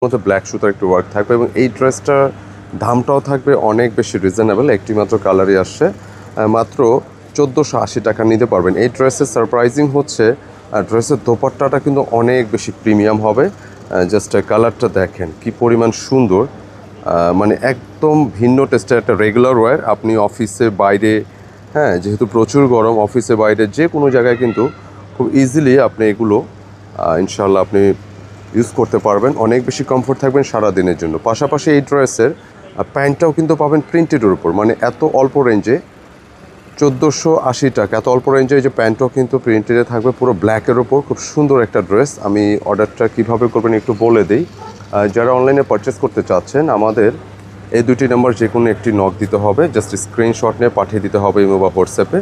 মধ্যে ব্ল্যাক সুতার একটু ওয়ার্ক থাকবে এবং এই ড্রেসটার দামটাও থাকবে অনেক বেশি রিজনেবল। একটি মাত্র কালারই আসছে, মাত্র 1480 টাকা নিতে পারবেন। এই ড্রেসের সারপ্রাইজিং হচ্ছে ড্রেসের দোপাট্টাটা কিন্তু অনেক বেশি প্রিমিয়াম হবে। জাস্ট কালারটা দেখেন কি পরিমাণ সুন্দর, মানে একদম ভিন্ন টেস্টের একটা রেগুলার ওয়্যার। আপনি অফিসে বাইরে, হ্যাঁ যেহেতু প্রচুর গরম, অফিসে বাইরে যে কোনো জায়গায় কিন্তু খুব ইজিলি আপনি এগুলো ইনশাল্লাহ আপনি ইউজ করতে পারবেন। অনেক বেশি কমফোর্ট থাকবেন সারা দিনের জন্য। পাশাপাশি এই ড্রেসের প্যান্টটাও কিন্তু পাবেন প্রিন্টেডের উপর, মানে এত অল্প রেঞ্জে 1480 টাকা, এত অল্প রেঞ্জে এই যে প্যান্টটাও কিন্তু প্রিন্টেডে থাকবে পুরো ব্ল্যাকের ওপর। খুব সুন্দর একটা ড্রেস। আমি অর্ডারটা কীভাবে করবেন একটু বলে দিই। যারা অনলাইনে পারচেস করতে চাচ্ছেন, আমাদের এই দুটি নাম্বার যে কোনো একটি নক দিতে হবে, জাস্ট স্ক্রিনশট নিয়ে পাঠিয়ে দিতে হবে ইমো বা হোয়াটসঅ্যাপে,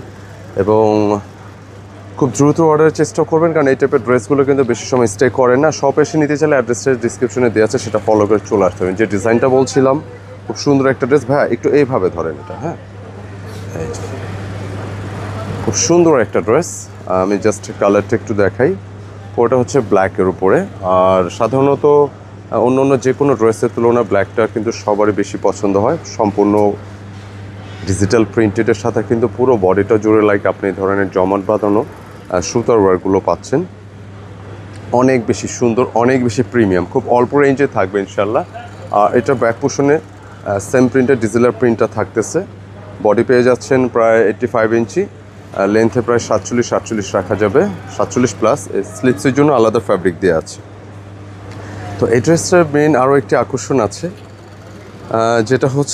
এবং খুব দ্রুত অর্ডারের চেষ্টা করবেন, কারণ এই টাইপের ড্রেসগুলো কিন্তু বেশি সময় স্টে করে না। শপ এসে নিতে চাইলে অ্যাড্রেসটা ডিসক্রিপশনে দেওয়া আছে, সেটা ফলো করে চলে আসতে হবে। যে ডিজাইনটা বলছিলাম, খুব সুন্দর একটা ড্রেস। ভাইয়া একটু এইভাবে ধরেন এটা, হ্যাঁ এই যে খুব সুন্দর একটা ড্রেস। আমি জাস্ট কালারটা একটু দেখাই। ওটা হচ্ছে ব্ল্যাকের উপরে। আর সাধারণত অন্য অন্য যে কোনো ড্রেসের তুলনায় ব্ল্যাকটা কিন্তু সবারই বেশি পছন্দ হয়। সম্পূর্ণ ডিজিটাল প্রিন্টেডের সাথে কিন্তু পুরো বডিটা জুড়ে লাইক আপনি এই ধরনের জমাট বাঁধানো সুতার ওয়ারগুলো পাচ্ছেন। অনেক বেশি সুন্দর, অনেক বেশি প্রিমিয়াম, খুব অল্প রেঞ্জে থাকবে ইনশাল্লাহ। আর এটা ব্যাক পোর্শনে সেম প্রিন্টের ডিজিটাল প্রিন্টটা থাকতেছে। বডি পেয়ে যাচ্ছেন প্রায় 85 ইঞ্চি, লেন্থে প্রায় 47 রাখা যাবে, 47 প্লাস। স্লিপসের জন্য আলাদা ফ্যাব্রিক দেওয়া আছে। তো এই ড্রেসটার মেন আরও একটি আকর্ষণ আছে, যেটা হচ্ছে